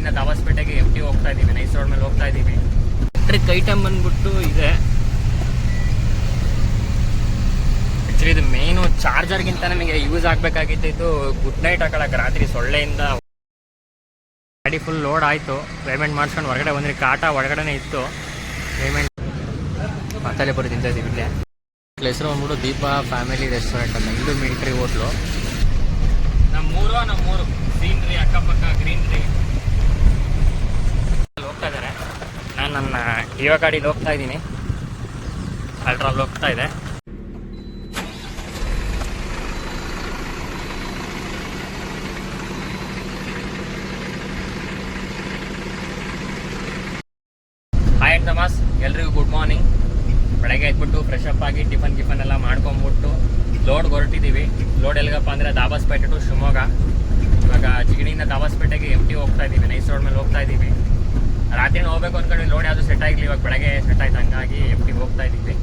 ಚಿಗಣಿಯಿಂದ ದಾಬಾಸ್ಪೇಟೆಗೆ FT ಹೋಗ್ತಾ ಇದ್ದೀವಿ, nice road ಮೇಲೆ ಹೋಗ್ತಾ ಇದ್ದೀವಿ. ಎಲೆಕ್ಟ್ರಿಕ್ ಐಟಮ್ ಬಂದ್ಬಿಟ್ಟು ಇದೆ. ಆ್ಯಕ್ಚುಲಿ ಇದು ಮೇನು ಚಾರ್ಜರ್ಗಿಂತ ನಮಗೆ ಯೂಸ್ ಆಗಬೇಕಾಗಿತ್ತು. ಇದು ಗುಡ್ ನೈಟ್ ಹಾಕೊಳ್ಳೋಕೆ ರಾತ್ರಿ ಸೊಳ್ಳೆಯಿಂದ. ಗಾಡಿ ಫುಲ್ ಲೋಡ್ ಆಯಿತು, ಪೇಮೆಂಟ್ ಮಾಡಿಸ್ಕೊಂಡು ಹೊರಗಡೆ ಬಂದ್ರಿ. ಕಾಟ ಒಳಗಡೆ ಇತ್ತು ಪೇಮೆಂಟ್. ಮಾತಾಡಿ ಬರೋ ತಿಂತಾ ಇದ್ದೀವಿ ಇಲ್ಲೇ. ಹೆಸರು ಬಂದ್ಬಿಟ್ಟು ದೀಪ ಫ್ಯಾಮಿಲಿ ರೆಸ್ಟೋರೆಂಟ್ ಅಂತ. ಇದು ಮಿಲಿಟ್ರಿ ಹೋಟ್ಲು. ನಮ್ಮೂರು ಸೀನ್ರಿ, ಅಕ್ಕಪಕ್ಕ ಗ್ರೀನ್ರಿ ಹೋಗ್ತಾ ಇದ್ದಾರೆ. ನಾನು ನನ್ನ ಡಿಯೋ ಗಾಡೀಲಿ ಹೋಗ್ತಾ ಇದ್ದೀನಿ, ಅಲ್ಟ್ರಾಲ್ ಹೋಗ್ತಾ ಇದೆ. ಹಾಯ್ ನಮಾಸ್, ಎಲ್ರಿಗೂ ಗುಡ್ ಮಾರ್ನಿಂಗ್. ಬೆಳಗ್ಗೆ ಎದ್ಬಿಟ್ಟು ಫ್ರೆಶ್ ಅಪ್ ಆಗಿ ಟಿಫನ್ ಎಲ್ಲ ಮಾಡ್ಕೊಂಬಿಟ್ಟು ಲೋಡ್ಗೆ ಹೊರಟಿದ್ದೀವಿ. ಲೋಡ್ ಎಲ್ಲಿಗಪ್ಪ ಅಂದರೆ ದಾಬಾಸ್ಪೇಟೆ ಟು ಶಿವಮೊಗ್ಗ. ಇವಾಗ ಚಿಗಣಿಯಿಂದ ದಾಬಾಸ್ಪೇಟೆಗೆ FT ಹೋಗ್ತಾ ಇದ್ದೀವಿ, ನೈಸ್ ರೋಡ್ ಮೇಲೆ ಹೋಗ್ತಾ ಇದ್ದೀವಿ. ರಾತ್ರಿನ ಹೋಗ್ಬೇಕು ಅಂದ್ಕೊಂಡು ಲೋಡ್ ಯಾವುದು ಸೆಟ್ ಆಗಿಲ್ಲ, ಇವಾಗ ಬೆಳಗ್ಗೆ ಸೆಟ್ ಆಯ್ತು, ಹಂಗಾಗಿ FT ಹೋಗ್ತಾ ಇದ್ದೀವಿ.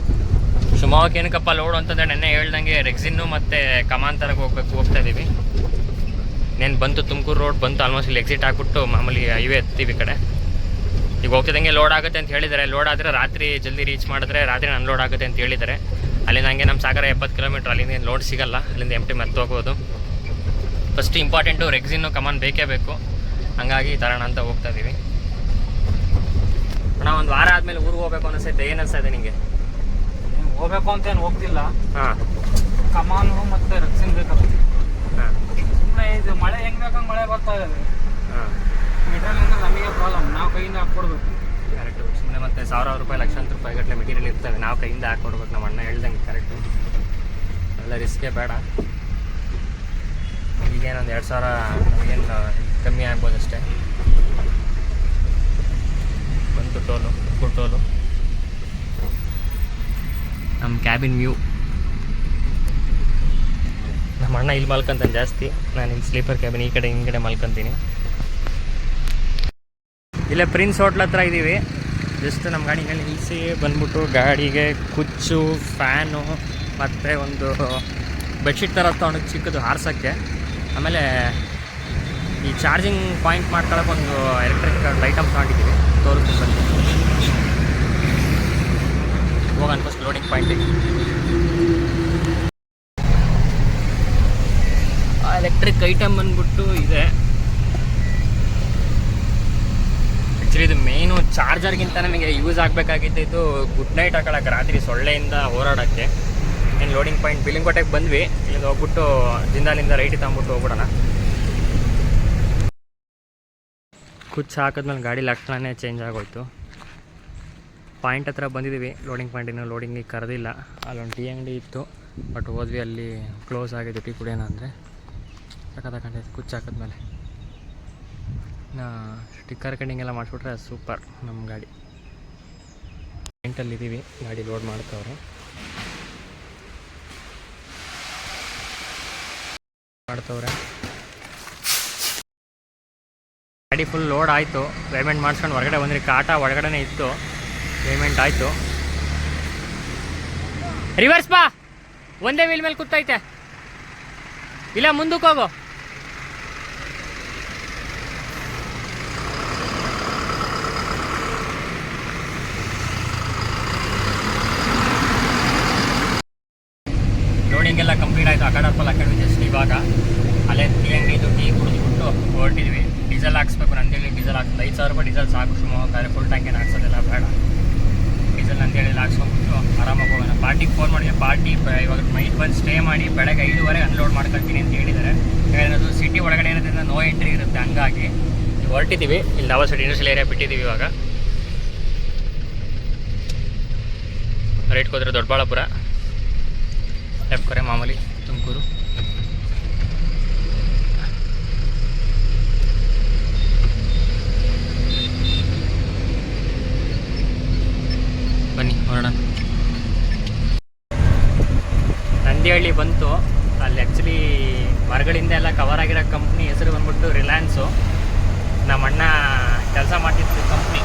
ಶಿವಮೊಗ್ಗಕ್ಕೆ ಏನಕ್ಕಪ್ಪ ಲೋಡ್ ಅಂತಂದರೆ ನೆನ್ನೆ ಹೇಳ್ದಂಗೆ ರೆಕ್ಸಿನ್ನು ಮತ್ತು ಕಮಾಂತರಕ್ಕೆ ಹೋಗ್ತಾ ಇದ್ದೀವಿ. ನೇನು ಬಂತು ತುಮಕೂರು ರೋಡ್ ಬಂತು, ಆಲ್ಮೋಸ್ಟ್ ಇಲ್ಲಿ ಎಕ್ಸಿಟ್ ಹಾಕ್ಬಿಟ್ಟು ಮಾಮೂಲಿ ಹೈವೇ ಎತ್ತೀವಿ ಈ ಕಡೆ. ಈಗ ಹೋಗ್ತಿದ್ದಂಗೆ ಲೋಡ್ ಆಗುತ್ತೆ ಅಂತ ಹೇಳಿದ್ದಾರೆ. ಲೋಡ್ ಆದರೆ ರಾತ್ರಿ ಜಲ್ದಿ ರೀಚ್ ಮಾಡಿದ್ರೆ ರಾತ್ರಿ ಅನ್ಲೋಡ್ ಆಗುತ್ತೆ ಅಂತ ಹೇಳಿದ್ದಾರೆ. ಅಲ್ಲಿಂದ ಹಂಗೆ ನಮ್ಮ ಸಾಗರ 70 ಕಿಲೋಮೀಟ್ರ್, ಅಲ್ಲಿಂದ ಲೋಡ್ ಸಿಗಲ್ಲ, ಅಲ್ಲಿಂದ FT ಮತ್ತೆ ಹೋಗ್ಬೋದು. ಫಸ್ಟ್ ಇಂಪಾರ್ಟೆಂಟು ರೆಕ್ಸಿನ್ನು ಕಮಾನ್ ಬೇಕೇ ಬೇಕು, ಹಂಗಾಗಿ ತರೋಣ ಅಂತ ಹೋಗ್ತಾ ಇದ್ದೀವಿ. ನಾವು ಒಂದು ವಾರ ಆದಮೇಲೆ ಊರಿಗೆ ಹೋಗ್ಬೇಕು ಅನಿಸ್ತೈತೆ. ಏನು ಅನಿಸ್ತಾ ಇದೆ ನಿಮಗೆ? ಹೋಗ್ಬೇಕು ಅಂತ ಏನು ಹೋಗ್ತಿಲ್ಲ. ಹಾಂ, ಕಮಾನು ಮತ್ತು ರೆಕ್ಸಿನ್ ಬೇಕಾಗ್ತದೆ. ಹಾಂ, ಸುಮ್ಮನೆ ಇದು ಮಳೆ ಹೆಂಗೆ ಬೇಕಂಗೆ ಮಳೆ ಬರ್ತಾ ಇದೆ. ಹಾಂ, ಮೆಟೀರಿಯಲ್ ಅಂದರೆ ನಮಗೆ ಪ್ರಾಬ್ಲಮ್, ನಾವು ಕೈಯಿಂದ ಹಾಕ್ಕೊಡ್ಬೇಕು. ಕರೆಕ್ಟು. ಸುಮ್ಮನೆ ಮತ್ತೆ 1000 ರೂಪಾಯಿ ಲಕ್ಷಾಂತರ ರೂಪಾಯಿ ಗಟ್ಟಲೆ ಮೆಟೀರಿಯಲ್ ಇರ್ತವೆ, ನಾವು ಕೈಯಿಂದ ಹಾಕ್ಕೊಡ್ಬೇಕು. ನಮ್ಮ ಅಣ್ಣ ಹೇಳ್ದಂಗೆ ಕರೆಕ್ಟು, ಎಲ್ಲ ರಿಸ್ಕೇ ಬೇಡ. ಈಗೇನೊಂದು 2000 ನಮಗೇನು ಕಮ್ಮಿ ಆಗ್ಬೋದು ಅಷ್ಟೇ. ಬಂತು ಟೋಲು, ಫುಡ್ ಟೋಲು. ನಮ್ಮ ಕ್ಯಾಬಿನ್ ವ್ಯೂ. ನಮ್ಮ ಅಣ್ಣ ಇಲ್ಲಿ ಮಲ್ಕೊಂತಾನೆ ಜಾಸ್ತಿ, ನಾನು ಇಲ್ಲಿ ಸ್ಲೀಪರ್ ಕ್ಯಾಬಿನ್ ಈ ಕಡೆ ಹಿಂಗಡೆ ಮಲ್ಕೊತೀನಿ. ಇಲ್ಲೇ ಪ್ರಿನ್ಸ್ ಹೋಟ್ಲ್ ಹತ್ರ ಇದ್ದೀವಿ. ಜಸ್ಟ್ ನಮ್ಮ ಗಾಡಿ ಮೇಲೆ ನಿಲ್ಲಿಸಿ ಬಂದ್ಬಿಟ್ಟು ಗಾಡಿಗೆ ಕುಚ್ಚು, ಫ್ಯಾನು ಮತ್ತು ಒಂದು ಬೆಡ್ಶೀಟ್ ಥರ ತೊಗೊಂಡು ಚಿಕ್ಕದು ಹಾರ್ಸೋಕ್ಕೆ. ಆಮೇಲೆ ಈ ಚಾರ್ಜಿಂಗ್ ಪಾಯಿಂಟ್ ಮಾಡ್ಕೊಳ್ಳೋಕೆ ಒಂದು ಎಲೆಕ್ಟ್ರಿಕ್ ಐಟಮ್ ತೊಗೊಂಡಿದ್ದೀವಿ, ತೋರಿಸ್ತೀನಿ ಬನ್ನಿ. ಹೋಗೋಣ ಫಸ್ಟ್ ಲೋಡಿಂಗ್ ಪಾಯಿಂಟಿಗೆ. ಆ ಎಲೆಕ್ಟ್ರಿಕ್ ಐಟಮ್ ಬಂದ್ಬಿಟ್ಟು ಇದೆ. ಆ್ಯಕ್ಚುಲಿ ಇದು ಮೇನು ಚಾರ್ಜರ್ಗಿಂತ ನಮಗೆ ಯೂಸ್ ಆಗಬೇಕಾಗಿತ್ತು. ಇದು ಗುಡ್ ನೈಟ್ ಹಾಕೊಳ್ಳೋಕೆ ರಾತ್ರಿ ಸೊಳ್ಳೆಯಿಂದ ಹೋರಾಡೋಕ್ಕೆ. ಏನು ಲೋಡಿಂಗ್ ಪಾಯಿಂಟ್ ಬಿಲಿಂಗ್ಕೋಟೆಗೆ ಬಂದ್ವಿ. ಇಲ್ಲಿಂದ ಹೋಗ್ಬಿಟ್ಟು ಜಿಂದಾಲಿಂದ ರೈಟ್ ತಗೊಂಬಿಟ್ಟು ಹೋಗ್ಬಿಡೋಣ. ಕುಚ್ಚು ಹಾಕಿದ್ಮೇಲೆ ಗಾಡಿ ಲಕ್ಷಣನೇ ಚೇಂಜ್ ಆಗೋಯ್ತು. ಪಾಯಿಂಟ್ ಹತ್ರ ಬಂದಿದ್ದೀವಿ. ಲೋಡಿಂಗ್ ಪಾಯಿಂಟಿನ ಲೋಡಿಂಗಿಗೆ ಕರೆದಿಲ್ಲ. ಅಲ್ಲೊಂದು ಟೀ ಅಂಗಡಿ ಇತ್ತು, ಬಟ್ ಹೋದ್ವಿ, ಅಲ್ಲಿ ಕ್ಲೋಸ್ ಆಗಿದ್ದು. ಟೀ ಕುಡಿಯೋಣ ಅಂದರೆ ತಗೊಂಡೈತೆ ಕುಚ್ಚು ಹಾಕಿದ್ಮೇಲೆ. ಸ್ಟಿಕ್ಕರ್ ಕಟಿಂಗ್ ಎಲ್ಲ ಮಾಡಿಸ್ಬಿಟ್ರೆ ಸೂಪರ್ ನಮ್ಮ ಗಾಡಿ. ಪಾಯಿಂಟಲ್ಲಿದ್ದೀವಿ, ಗಾಡಿ ಲೋಡ್ ಮಾಡ್ತವ್ರೆ. ಗಾಡಿ ಫುಲ್ ಲೋಡ್ ಆಯಿತು, ಪೇಮೆಂಟ್ ಮಾಡಿಸ್ಕೊಂಡು ಹೊರಗಡೆ ಬಂದ್ರಿ. ಕಾಟ ಒಳಗಡೆ ಇತ್ತು, ಪೇಮೆಂಟ್ ಆಯಿತು. ರಿವರ್ಸ್ ಬಾ, ಒಂದೇ ವೀಲ್ ಮೇಲೆ ಕೂತೈತೆ, ಇಲ್ಲ ಮುಂದಕ್ಕೆ ಹೋಗು. ಲೋಡಿಂಗೆಲ್ಲ ಕಂಪ್ಲೀಟ್ ಆಯಿತು. ಅಕಾಡಪ್ಪಲ್ಲಿ ಹಾಕಿದ್ವಿ ಜಸ್ಟ್ ಇವಾಗ. ಅಲ್ಲೇ ಟೀ ಅಂಗಡಿದು ಟೀ ಕುಡಿದ್ಬಿಟ್ಟು ಹೊರಟಿದ್ವಿ. ಡೀಸೆಲ್ ಹಾಕ್ಸ್ಬೇಕು, ನಂದೇಳಿ ಡೀಸೆಲ್ ಹಾಕ್ತದೆ. 5000 ರೂಪಾಯಿ ಡೀಸೆಲ್ ಸಾಕು ಶಿವಮೊಗ್ಗ. ಫುಲ್ ಟ್ಯಾಂಕ್ ಏನು ಹಾಕ್ಸೋದಿಲ್ಲ, ಬೇಡ. ಡೀಸೆಲ್ ನಂದೇಳಿ ಹಾಕ್ಸ್ಕೊಂಡ್ಬಿಟ್ಟು ಆರಾಮಾಗಿ ಹೋಗೋಣ. ಪಾರ್ಟಿಗೆ ಫೋನ್ ಮಾಡಿದ್ವಿ. ಪಾರ್ಟಿ ಇವಾಗ ನೈಟ್ ಬಂದು ಸ್ಟೇ ಮಾಡಿ ಬೆಳಗ್ಗೆ 5 ಅನ್ಲೋಡ್ ಮಾಡ್ಕೊಳ್ತೀನಿ ಅಂತ ಹೇಳಿದ್ದಾರೆ. ಯಾಕಂದರೆ ಅದು ಸಿಟಿ ಒಳಗಡೆ ಇರೋದ್ರಿಂದ ನೋ ಎಂಟ್ರಿ ಇರುತ್ತೆ, ಹಂಗಾಗಿ ಹೊರಟಿದ್ದೀವಿ. ಇಲ್ಲಿ ದಾಬಾಸ್ಪೇಟೆ ಇಂಡಸ್ಟ್ರಿಯಲ್ ಏರಿಯಾ ಬಿಟ್ಟಿದ್ದೀವಿ. ಇವಾಗ ರೈಟ್ಗೆ ಹೋದರೆ ದೊಡ್ಡಬಳ್ಳಾಪುರ, ಲೆಫ್ಟ್ ಕೊರೆ ಮಾಮೂಲಿ ತುಮಕೂರು. ಬನ್ನಿ ಹೊರಡೋಣ. ನಂದಿಹಳ್ಳಿ ಬಂತು. ಅಲ್ಲಿ ಆ್ಯಕ್ಚುಲಿ ಮರಗಳಿಂದ ಎಲ್ಲ ಕವರ್ ಆಗಿರೋ ಕಂಪ್ನಿ ಹೆಸರು ಬಂದ್ಬಿಟ್ಟು ರಿಲಯನ್ಸು. ನಮ್ಮ ಅಣ್ಣ ಕೆಲಸ ಮಾಡ್ತಿದ್ದು ಕಂಪ್ನಿ,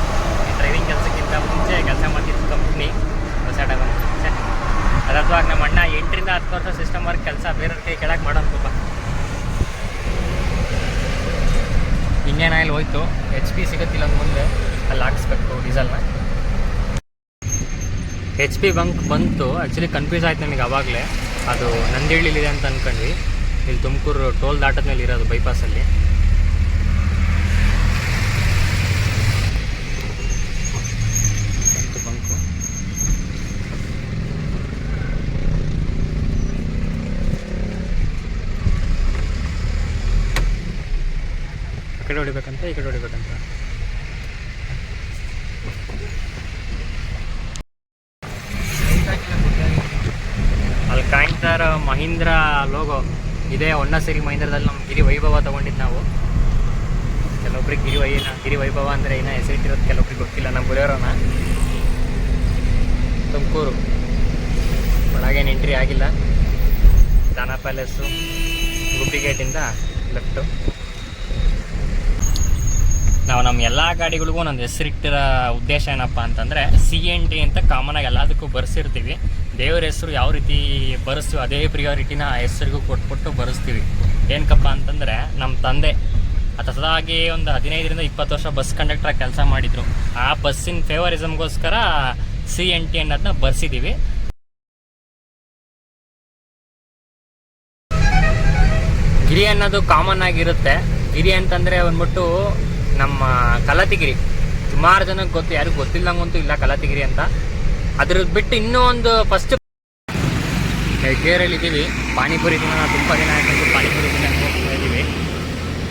ಡ್ರೈವಿಂಗ್ ಕೆಲಸಕ್ಕಿಂತ ಮುಂಚೆ ಕೆಲಸ ಮಾಡ್ತಿದ್ದು ಕಂಪ್ನಿ ಹೊಸಡ ಬಂದು. ಅದರ್ಥವಾಗ ನಮ್ಮ ಅಣ್ಣ 8 ರಿಂದ 10 ವರ್ಷ ಸಿಸ್ಟಮ್ ವರ್ಕ್ ಕೆಲಸ ಬೇರೆಯವ್ರ ಕೈ ಕೆಳಗೆ ಮಾಡೋದು. ಇಂಡಿಯನ್ ಆಯಿಲ್ ಹೋಯ್ತು, HP ಸಿಗುತ್ತಿಲ್ಲ ಅಂದ ಮುಂದೆ ಅಲ್ಲಿ ಹಾಕ್ಸ್ಬೇಕು ಡೀಸೆಲ್ನ. HP ಬಂಕ್ ಬಂತು. ಆ್ಯಕ್ಚುಲಿ ಕನ್ಫ್ಯೂಸ್ ಆಯ್ತು ನನಗೆ ಆವಾಗಲೇ, ಅದು ನಂದಿಹಳ್ಳಿಲಿದೆ ಅಂತ ಅಂದ್ಕೊಂಡ್ವಿ. ಇಲ್ಲಿ ತುಮಕೂರು ಟೋಲ್ ದಾಟದ್ಮೇಲೆ ಇರೋದು ಬೈಪಾಸಲ್ಲಿ. ಬಂತು ಬಂಕು. ಆ ಕಡೆ ಹೊಡಿಬೇಕಂತ, ಈ ಕಡೆ ಹೊಡಿಬೇಕಂತ. ಅಲ್ಲಿ ಕಾಣ್ತಾ ಇರೋ ಮಹೀಂದ್ರ ಲೋಗೋ ಇದೇ ಹೊನ್ನ ಸಿರಿ ಮಹೀಂದ್ರದಲ್ಲಿ ನಮ್ಮ ಗಿರಿ ವೈಭವ ತೊಗೊಂಡಿದ್ದು ನಾವು. ಕೆಲವೊಬ್ರಿಗೆ ಗಿರಿ ವೈಭವ ಅಂದರೆ ಇನ್ನೂ ಹೆಸರಿಟ್ಟಿರೋದು ಕೆಲವೊಬ್ರಿಗೆ ಗೊತ್ತಿಲ್ಲ. ನಮ್ಮ ಬುಲೆರೋನ ತುಮಕೂರು ಒಳಗೇನು ಎಂಟ್ರಿ ಆಗಿಲ್ಲ. ದಾನಾ ಪ್ಯಾಲೇಸು ಗುಬ್ಬಿ ಗೇಟಿಂದ ಲೆಫ್ಟು. ನಾವು ನಮ್ಮ ಎಲ್ಲ ಗಾಡಿಗಳಿಗೂ ಒಂದೊಂದು ಹೆಸರಿಟ್ಟಿರೋ ಉದ್ದೇಶ ಏನಪ್ಪ ಅಂತಂದರೆ CNT ಅಂತ ಕಾಮನಾಗಿ ಎಲ್ಲದಕ್ಕೂ ಬರೆಸಿರ್ತೀವಿ. ದೇವ್ರ ಹೆಸರು ಯಾವ ರೀತಿ ಬರೆಸ್ತೀವಿ ಅದೇ ಪ್ರಿಯಾರಿಟಿನ ಆ ಹೆಸರಿಗೂ ಕೊಟ್ಬಿಟ್ಟು ಬರೆಸ್ತೀವಿ. ಏನಕ್ಕಪ್ಪ ಅಂತಂದರೆ ನಮ್ಮ ತಂದೆ ಹೊಸದಾಗಿ ಒಂದು 15ರಿಂದ 20 ವರ್ಷ ಬಸ್ ಕಂಡಕ್ಟ್ರಾಗಿ ಕೆಲಸ ಮಾಡಿದರು. ಆ ಬಸ್ಸಿನ ಫೇವರಿಸಮ್ಗೋಸ್ಕರ CNT ಅನ್ನೋದನ್ನ ಬರ್ಸಿದ್ದೀವಿ. ಗಿರಿ ಅನ್ನೋದು ಕಾಮನ್ ಆಗಿರುತ್ತೆ. ಗಿರಿ ಅಂತಂದರೆ ಬಂದ್ಬಿಟ್ಟು ನಮ್ಮ ಕಲತಿಗಿರಿ, ಸುಮಾರು ಜನಕ್ಕೆ ಗೊತ್ತು, ಯಾರಿಗೂ ಗೊತ್ತಿಲ್ಲಂಗಂತೂ ಇಲ್ಲ ಕಲತಿಗಿರಿ ಅಂತ. ಅದ್ರದ್ದು ಬಿಟ್ಟು ಇನ್ನೂ ಒಂದು ಫಸ್ಟ್ ಹೆಜ್ಜೇರಲ್ಲಿ ಇದ್ದೀವಿ. ಪಾನಿಪುರಿ ದಿನ ತುಂಬ ದಿನ ಆಯ್ತು ಪಾನಿಪುರಿ ದಿನ ಹೋಗ್ತಾ ಇದ್ದೀವಿ.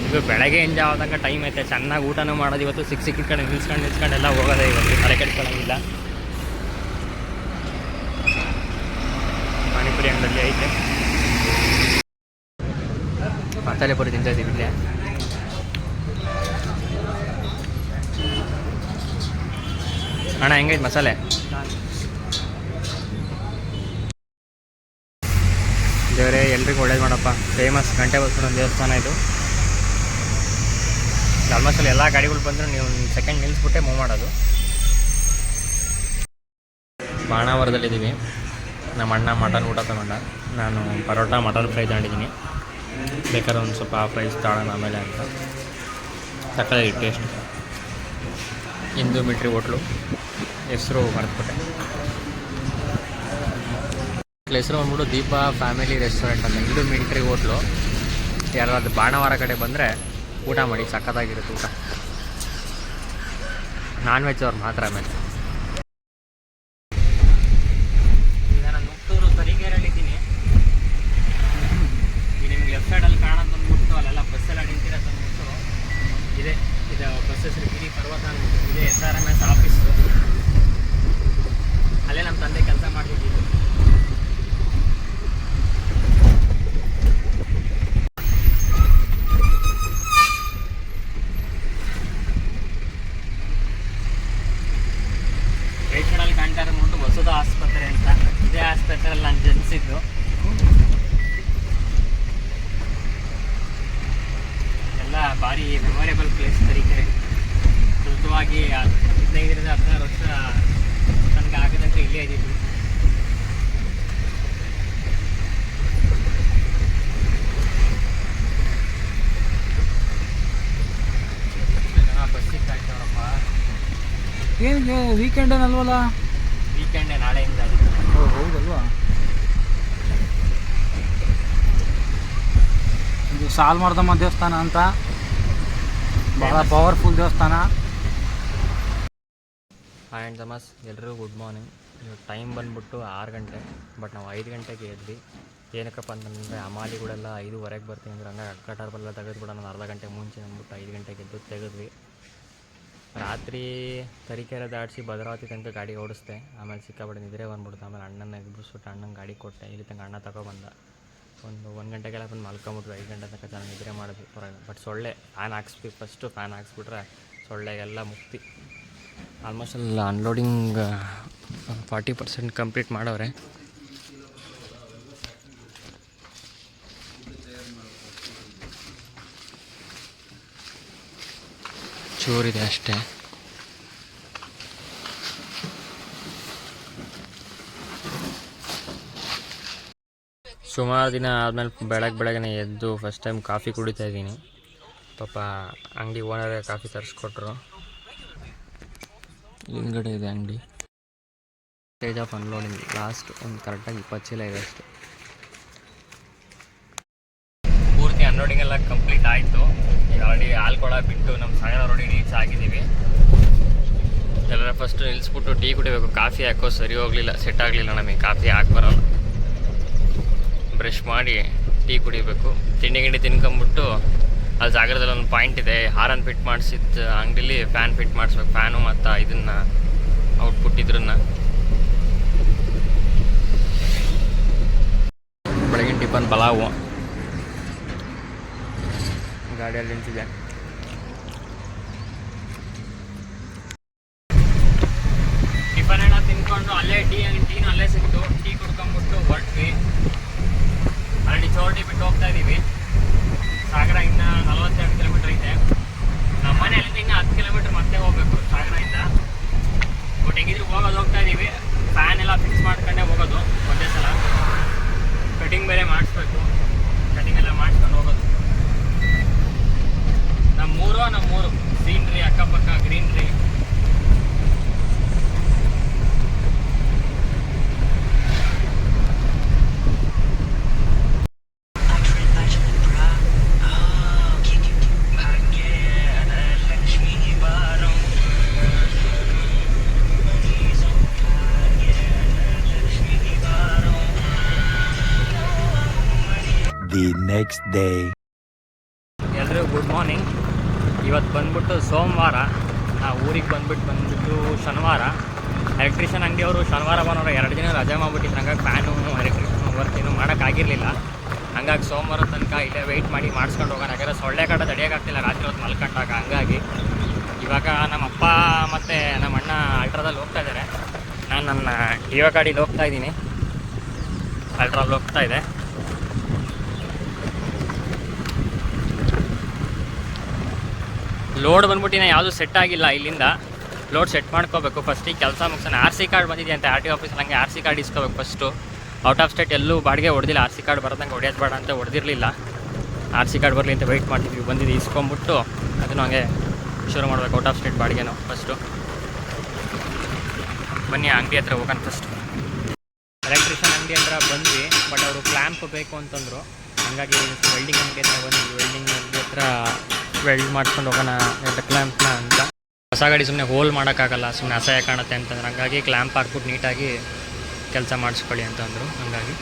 ಇದು ಬೆಳಗ್ಗೆ ಎಂಜಾಯ್ ಆದಂಗೆ ಟೈಮ್ ಐತೆ, ಚೆನ್ನಾಗಿ ಊಟನೂ ಮಾಡೋದು. ಇವತ್ತು ಸಿಕ್ಕಿದ ಕಡೆ ನಿಲ್ಸ್ಕೊಂಡೆಲ್ಲ ಹೋಗೋದೇ ಇವತ್ತು, ತಲೆ ಕೆಡ್ಕೊಳ್ಳೋಂಗಿಲ್ಲ. ಪಾನಿಪುರಿ ಅಂಗಡಿಯಲ್ಲಿ ಐತೆ, ಮಸಾಲೆ ಪುರಿ ತಿಂತಾ ಇದ್ದೀವಿ ಇಲ್ಲೇ. ಅಣ್ಣ ಹೆಂಗೈತೆ ಮಸಾಲೆ? ದೇವರೇ ಎಲ್ರಿಗೂ ಒಳ್ಳೇದು ಮಾಡಪ್ಪ. ಫೇಮಸ್ ಗಂಟೆ ಬಸವನ ದೇವಸ್ಥಾನ ಇದು. ಆಲ್ಮೋಸ್ಟ್ ಅಲ್ಲಿ ಎಲ್ಲ ಗಾಡಿಗಳು ಬಂದರೂ ನೀವು ಒಂದು ಸೆಕೆಂಡ್ ನಿಲ್ಲಿಸ್ಬಿಟ್ಟೆ ಮೂವ್ ಮಾಡೋದು. ಬಾಣಾವರದಲ್ಲಿದ್ದೀವಿ. ನಮ್ಮ ಅಣ್ಣ ಮಟನ್ ಊಟ ತಗೊಂಡ, ನಾನು ಪರೋಟ ಮಟನ್ ಫ್ರೈ ತಗೊಂಡಿದ್ದೀನಿ. ಬೇಕಾದ್ರೆ ಒಂದು ಸ್ವಲ್ಪ ಹಾಫ್ ರೈಸ್ ತಗೊಳ್ಳೋಣ ಆಮೇಲೆ ಅಂತ. ಸಕ್ಕತ್ತಾಗಿ ಟೇಸ್ಟ್. ಇಂದು ಮಿಲ್ಟ್ರಿ ಹೋಟ್ಲು, ಹೆಸರು ಮರೆತುಬಿಟ್ಟೆ. ಹೆಸರು ಬಂದ್ಬಿಟ್ಟು ದೀಪ ಫ್ಯಾಮಿಲಿ ರೆಸ್ಟೋರೆಂಟ್ ಅಂತ. ಇಂದು ಮಿಲ್ಟ್ರಿ ಹೋಟ್ಲು. ಯಾರಾದ್ರು ಬಾಣವಾರ ಕಡೆ ಬಂದರೆ ಊಟ ಮಾಡಿ, ಸಕ್ಕತ್ತಾಗಿರುತ್ತೆ ಊಟ. ನಾನ್ ವೆಜ್ ಅವ್ರು ಮಾತ್ರ. ಆಮೇಲೆ ಈಗ ನಾನು ಮುಕ್ತೂರು ತರೀಕೆರೆಯಲ್ಲಿದ್ದೀನಿ. ಈಗ ನಿಮ್ಗೆ ಲೆಫ್ಟ್ ಸೈಡಲ್ಲಿ ಕಾಣೋದು ಬಂದ್ಬಿಟ್ಟು ಅಲ್ಲೆಲ್ಲ ಬಸ್ಸೆಲ್ಲ ನಿಂತಿರೋ ತಂದ್ಬಿಟ್ಟು ಇದೆ. ಇದು ಬಸ್ ಹೆಸರು ಗಿರಿ ಪರ್ವತ ಅಂದ್ಬಿಟ್ಟು ಇದೆ. SRMS office. ಅಲ್ಲೇ ನಮ್ಮ ತಂದೆ ಕೆಲಸ ಮಾಡ್ತಿದ್ದಿದ್ದು. ರೈಟ್ ಸೈಡಲ್ಲಿ ಕಾಣ್ತಾ ಇರೋದು ವಸುಧಾ ಆಸ್ಪತ್ರೆ ಅಂತ. ಇದೇ ಆಸ್ಪತ್ರೆಯಲ್ಲಿ ನಾನು ಜನಿಸಿದ್ದು. ಎಲ್ಲ ಭಾರಿ ಮೆಮೊರೇಬಲ್ ಪ್ಲೇಸ್ ತರೀಕೆರೆ. ಸುಲಭವಾಗಿ 15ರಿಂದ 16 ವರ್ಷ ತನಕ ಆಗದಂತೆ ಇಲ್ಲೇ ಇದ್ದಿದ್ದು. ಬಸ್ಸಿಗೆ ಕಾಯ್ತವ್ರಪ್ಪ. ಏನು ವೀಕೆಂಡ್ ಏನಲ್ವಲ್ಲ? ವೀಕೆಂಡೇ, ನಾಳೆಯಿಂದ. ಹೌದಲ್ವಾ? ಇದು ಸಾಲ್ಮರ್ದಮ್ಮ ದೇವಸ್ಥಾನ ಅಂತ, ಭಾಳ ಪವರ್ಫುಲ್ ದೇವಸ್ಥಾನ. ಹಾಯ್ ಆ್ಯಂಡ್ ತಮಸ್, ಎಲ್ರಿಗೂ ಗುಡ್ ಮಾರ್ನಿಂಗ್. ಟೈಮ್ ಬಂದುಬಿಟ್ಟು 6 ಗಂಟೆ. ಬಟ್ ನಾವು 5 ಗಂಟೆಗೆ ಎದ್ವಿ. ಏನಕ್ಕಪ್ಪ ಅಂತಂದರೆ ಅಮಾಲಿಗಳೆಲ್ಲ 5:15 ಬರ್ತೀನಿ ಅಂದ್ರೆ ಹಂಗೆ ಅಕ್ಕಟಾರ್ಬೆಲ್ಲ ತೆಗೆದುಬಿಡೋಣ ಒಂದು ಅರ್ಧ ಗಂಟೆ ಮುಂಚೆ ಅಂದ್ಬಿಟ್ಟು 5 ಗಂಟೆಗೆ ಎದ್ದು ತೆಗೆದ್ವಿ. ರಾತ್ರಿ ತರೀಕೆರೆ ದಾಟಿಸಿ ಭದ್ರಾವತಿ ತನಕ ಗಾಡಿ ಓಡಿಸ್ದೆ. ಆಮೇಲೆ ಸಿಕ್ಕಾಪಟ್ಟೆ ನಿದ್ರೆ ಬಂದ್ಬಿಡ್ತು. ಆಮೇಲೆ ಅಣ್ಣನ ಎಬ್ಬಿಸ್ಬಿಟ್ಟು ಅಣ್ಣಂಗೆ ಗಾಡಿ ಕೊಟ್ಟೆ. ಇಲ್ಲಿ ತನಕ ಅಣ್ಣ ತಗೊಬಂದ. ಒಂದು ಗಂಟೆಗೆಲ್ಲ ಬಂದು ಮಲ್ಕೊಂಬಿಟ್ವಿ. 5 ಗಂಟೆ ತನಕ ಚೆನ್ನಾಗಿ ನಿದ್ರೆ ಮಾಡಿದ್ವಿ ಹೊರಗೆ. ಬಟ್ ಸೊಳ್ಳೆ ಫ್ಯಾನ್ ಹಾಕ್ಸ್ಬೇಕು. ಫಸ್ಟು ಫ್ಯಾನ್ ಹಾಕ್ಸ್ಬಿಟ್ರೆ ಸೊಳ್ಳೆಗೆಲ್ಲ ಮುಕ್ತಿ. ಆಲ್ಮೋಸ್ಟ್ ಅಲ್ಲಿ ಅನ್ಲೋಡಿಂಗ್ 40% ಕಂಪ್ಲೀಟ್ ಮಾಡವ್ರೆ. ಚೂರಿದೆ ಅಷ್ಟೇ. ಸುಮಾರು ದಿನ ಆದಮೇಲೆ ಬೆಳಗ್ಗೆನೇ ಎದ್ದು ಫಸ್ಟ್ ಟೈಮ್ ಕಾಫಿ ಕುಡಿತಾ ಇದ್ದೀನಿ. ಪಾಪ ಅಂಗಡಿ ಓನರೇ ಕಾಫಿ ತರಿಸ್ಕೊಟ್ರು. ಹಿಂದ್ಗಡೆ ಇದೆ ಅಂಗಡಿ. ಸ್ಟೇಜ್ ಆಫ್ ಅನ್ಲೋಡಿಂಗ್ ಲಾಸ್ಟ್ ಒಂದು ಕರೆಕ್ಟಾಗಿ 20 ಚೀಲ ಇದೆ ಅಷ್ಟೇ. ಪೂರ್ತಿ ಅನ್ಲೋಡಿಂಗ್ ಎಲ್ಲ ಕಂಪ್ಲೀಟ್ ಆಯಿತು. ಈಗ ಆಲ್ರೆಡಿ ಆಲ್ಕೊಳ ಬಿಟ್ಟು ನಮ್ಮ ಸಾಗರ ರೋಡಿಗೆ ರೀಚ್ ಆಗಿದ್ದೀವಿ. ಎಲ್ಲರ ಫಸ್ಟ್ ನಿಲ್ಲಿಸ್ಬಿಟ್ಟು ಟೀ ಕುಡಿಬೇಕು. ಕಾಫಿ ಹಾಕೋ ಸರಿ ಹೋಗಲಿಲ್ಲ, ಸೆಟ್ ಆಗಲಿಲ್ಲ ನಮಗೆ. ಕಾಫಿ ಹಾಕಿ ಬರೋಲ್ಲ. ಬ್ರಷ್ ಮಾಡಿ ಟೀ ಕುಡಿಬೇಕು. ತಿಂಡಿ ಗಿಂಡಿ ತಿನ್ಕೊಂಬಿಟ್ಟು ಅಲ್ಲಿ ಸಾಗರದಲ್ಲಿ ಒಂದು ಪಾಯಿಂಟ್ ಇದೆ, ಹಾರನ್ ಫಿಟ್ ಮಾಡಿಸಿದ್ದು ಅಂಗಡಿಲಿ ಫ್ಯಾನ್ ಫಿಟ್ ಮಾಡಿಸ್ಬೇಕು. ಫ್ಯಾನು ಮತ್ತು ಇದನ್ನು ಔಟ್ಪುಟ್ ಇದ್ರನ್ನ. ಬೆಳಗಿನ ಟಿಫನ್ ಪಲಾವು ಗಾಡಿಯಲ್ಲಿ ನಿಂತಿದೆ. ಟಿಫನ್ ಎಲ್ಲ ತಿನ್ಕೊಂಡು ಅಲ್ಲೇ ಟೀನು ಅಲ್ಲೇ ಸಿಕ್ತು. ಟೀ ಕುಡ್ಕೊಂಬಿಟ್ಟು ಹೊರಟ್ವಿ. ಆಲ್ರೆಡಿ ಚೋಟಿ ಬಿಟ್ಟು ಹೋಗ್ತಾ ಇದ್ದೀವಿ. ಸಾಗರ ಇನ್ನು 42 ಕಿಲೋಮೀಟ್ರ್ ಐತೆ. ನಮ್ಮ ಮನೆಯಲ್ಲಿಂದ ಇನ್ನು 10 ಕಿಲೋಮೀಟ್ರ್ ಮತ್ತೆ ಹೋಗ್ಬೇಕು ಸಾಗರದಿಂದ. ಬಟ್ ಹೆಂಗಿದ್ರು ಹೋಗ್ತಾ ಇದ್ದೀವಿ. ಫ್ಯಾನ್ ಎಲ್ಲ ಫಿಕ್ಸ್ ಮಾಡ್ಕೊಂಡೇ ಹೋಗೋದು ಒಂದೇ ಸಲ. ಕಟಿಂಗ್ ಬೇರೆ ಮಾಡಿಸ್ಬೇಕು. ಕಟಿಂಗ್ ಎಲ್ಲ ಮಾಡಿಸ್ಕೊಂಡು ಹೋಗೋದು. ನಮ್ಮೂರು ಸೀನ್ರಿ, ಅಕ್ಕಪಕ್ಕ ಗ್ರೀನ್ರಿ. The next day. ಎಲ್ರಿಗೂ ಗುಡ್ ಮಾರ್ನಿಂಗ್. ಇವತ್ತು ಬಂದ್ಬಿಟ್ಟು ಸೋಮವಾರ. ನಾವು ಊರಿಗೆ ಬಂದ್ಬಿಟ್ಟು ಶನಿವಾರ. ಎಲೆಕ್ಟ್ರಿಷಿಯನ್ ಅಂಗಡಿಯವರು ಶನಿವಾರ ಭಾನುವಾರ 2 ದಿನ ರಜೆ ಮಾಡಿಬಿಟ್ಟಿದ್ರು. ಹಂಗಾಗಿ ಫ್ಯಾನು ಎಲೆಕ್ಟ್ರಿಷಿಯನ್ ವರ್ಕ್ ಏನು ಮಾಡೋಕ್ಕಾಗಿರಲಿಲ್ಲ. ಹಂಗಾಗಿ ಸೋಮವಾರ ತನಕ ಇಲ್ಲೇ ವೆಯ್ಟ್ ಮಾಡಿ ಮಾಡಿಸ್ಕೊಂಡು ಹೋಗೋಣ. ಯಾಕಂದರೆ ಸೊಳ್ಳೆ ಕಾಟ ತಡೆಯೋಕ್ಕಾಗ್ತಿಲ್ಲ ರಾತ್ರಿ ಹೊತ್ತು ಮಲ್ಕೊಂಡಾಗ. ಹಂಗಾಗಿ ಇವಾಗ ನಮ್ಮ ಅಪ್ಪ ಮತ್ತು ನಮ್ಮ ಅಣ್ಣ ಅಲ್ಟ್ರಾದಲ್ಲಿ ಹೋಗ್ತಾ ಇದ್ದಾರೆ. ನಾನು ನನ್ನ ಡಿಯೋ ಗಾಡೀಲಿ ಹೋಗ್ತಾ ಇದ್ದೀನಿ. ಅಲ್ಟ್ರಲ್ಲಿ ಹೋಗ್ತಾ ಇದೆ. ಲೋಡ್ ಬಂದ್ಬಿಟ್ಟಿನ ಯಾವುದು ಸೆಟ್ ಆಗಿಲ್ಲ. ಇಲ್ಲಿಂದ ಲೋಡ್ ಸೆಟ್ ಮಾಡ್ಕೋಬೇಕು. ಫಸ್ಟಿಗೆ ಕೆಲಸ ಮುಗಿಸೋಣ. RC ಕಾರ್ಡ್ ಬಂದಿದೆ ಅಂತ RTO ಆಫೀಸಲ್ಲಿ. ಹಂಗೆ RC ಕಾರ್ಡ್ ಇಸ್ಕೋಬೇಕು ಫಸ್ಟು. ಔಟ್ ಆಫ್ ಸ್ಟೇಟ್ ಎಲ್ಲೂ ಬಾಡಿಗೆ ಹೊಡೆದಿಲ್ಲ. RC ಕಾರ್ಡ್ ಬರೋದಂಗೆ ಹೊಡೆಯೋದು ಬೇಡ ಅಂತ ಹೊಡೆದಿರಲಿಲ್ಲ. RC ಕಾರ್ಡ್ ಬರಲಿ ಅಂತ ವೆಯ್ಟ್ ಮಾಡ್ತಿದ್ವಿ. ಬಂದಿದ್ದು ಇಸ್ಕೊಂಬಿಟ್ಟು ಅದನ್ನು ಹಂಗೆ ಶುರು ಮಾಡಬೇಕು. ಔಟ್ ಆಫ್ ಸ್ಟೇಟ್ ಬಾಡಿಗೆನೋ ಫಸ್ಟು. ಬನ್ನಿ ಅಂಗಡಿ ಹತ್ರ ಹೋಗೋಣ ಫಸ್ಟ್. ಎಲೆಕ್ಟ್ರಿಷಿಯನ್ ಅಂಗಡಿ ಹತ್ರ ಬಂದ್ವಿ. ಬಟ್ ಅವರು ಕ್ಲ್ಯಾಂಪ್ ಬೇಕು ಅಂತಂದರು. ಹಾಗಾಗಿ ವೆಲ್ಡಿಂಗ್ ಅಂಗಡಿ ಹತ್ರ ಬಂದ್ವಿ. ವೆಲ್ಡಿಂಗ್ ಅಂಗಡಿ ಹತ್ರ ವೆಲ್ಡ್ ಮಾಡ್ಕೊಂಡು ಹೋಗೋಣ ಕ್ಲ್ಯಾಂಪ್ನ ಅಂತ. ಹೊಸ ಗಾಡಿ ಸುಮ್ಮನೆ ಹೋಲ್ ಮಾಡೋಕ್ಕಾಗಲ್ಲ, ಸುಮ್ಮನೆ ಅಸಹ್ಯ ಕಾಣುತ್ತೆ ಅಂತಂದ್ರೆ. ಹಂಗಾಗಿ ಕ್ಲ್ಯಾಂಪ್ ಹಾಕ್ಬಿಟ್ಟು ನೀಟಾಗಿ ಕೆಲಸ ಮಾಡಿಸ್ಕೊಳ್ಳಿ ಅಂತಂದರು. ಹಂಗಾಗಿ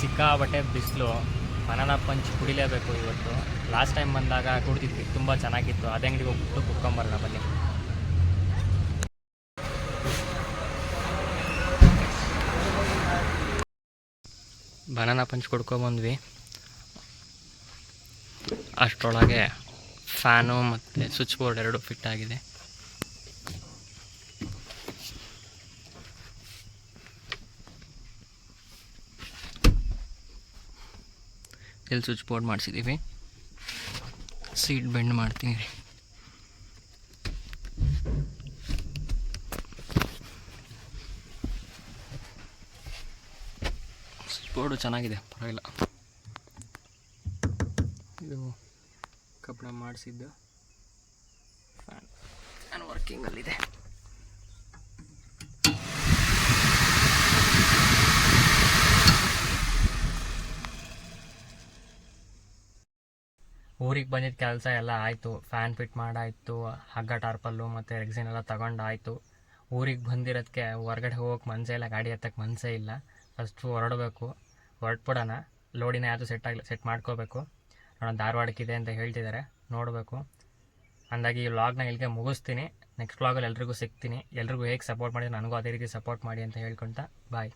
ಸಿಕ್ಕಾಬಟ್ಟೆ ಬಿಸಿಲು. ಬನಾನಾ ಪಂಚ್ ಕುಡಿಲೇಬೇಕು ಇವತ್ತು. ಲಾಸ್ಟ್ ಟೈಮ್ ಬಂದಾಗ ಕುಡಿದಿದ್ವಿ, ತುಂಬ ಚೆನ್ನಾಗಿತ್ತು. ಅದೇ ಅಂಗಡಿಗೆ ಹೋಗ್ಬಿಟ್ಟು ಕುತ್ಕೊಂಬರೋಣ ಬನ್ನಿ. ಬನಾನಾ ಪಂಚ್ ಕುಡ್ಕೊಬಂದ್ವಿ. ಅಷ್ಟರೊಳಗೆ ಫ್ಯಾನು ಮತ್ತು ಸ್ವಿಚ್ ಬೋರ್ಡ್ 2 ಫಿಟ್ ಆಗಿದೆ. ಇಲ್ಲಿ ಸ್ವಿಚ್ ಬೋರ್ಡ್ ಮಾಡಿಸಿದ್ದೀವಿ. ಸೀಟ್ ಬೆಂಡ್ ಮಾಡ್ತೀನಿ. ಸ್ವಿಚ್ ಬೋರ್ಡು ಚೆನ್ನಾಗಿದೆ, ಪರವಾಗಿಲ್ಲ. ಇದು ಕಬ್ಬಣ ಮಾಡಿಸಿದ್ದು ಫ್ಯಾನ್ ವರ್ಕಿಂಗಲ್ಲಿದೆ. ಊರಿಗೆ ಬಂದಿದ್ದ ಕೆಲಸ ಎಲ್ಲ ಆಯಿತು. ಫ್ಯಾನ್ ಫಿಟ್ ಮಾಡಾಯಿತು. ಹಗ್ಗ ಟಾರ್ಪಲ್ಲು ಮತ್ತು ರೆಕ್ಸಿನ್ ಎಲ್ಲ ತಗೊಂಡಾಯಿತು. ಊರಿಗೆ ಬಂದಿರೋದಕ್ಕೆ ಹೊರಗಡೆ ಹೋಗೋಕೆ ಮನಸ್ಸೇ ಇಲ್ಲ, ಗಾಡಿ ಹತ್ತಕ್ಕೆ ಮನಸ್ಸೇ ಇಲ್ಲ. ಫಸ್ಟು ಹೊರಟ್ಬಿಡೋಣ. ಲೋಡಿನ ಯಾವುದು ಸೆಟ್ ಮಾಡ್ಕೋಬೇಕು. ನೋಡೋಣ, ಧಾರವಾಡಕ್ಕಿದೆ ಅಂತ ಹೇಳ್ತಿದ್ದಾರೆ, ನೋಡಬೇಕು. ಅಂದಾಗಿ ಈ ವ್ಲಾಗ್ನ ಇಲ್ಲಿಗೆ ಮುಗಿಸ್ತೀನಿ. ನೆಕ್ಸ್ಟ್ ವ್ಲಾಗಲ್ಲಿ ಎಲ್ರಿಗೂ ಸಿಗ್ತೀನಿ. ಎಲ್ರಿಗೂ ಹೇಗೆ ಸಪೋರ್ಟ್ ಮಾಡಿ ನನಗೂ ಅದೇ ರೀತಿ ಸಪೋರ್ಟ್ ಮಾಡಿ ಅಂತ ಹೇಳ್ಕೊಳ್ತಾ ಬಾಯ್.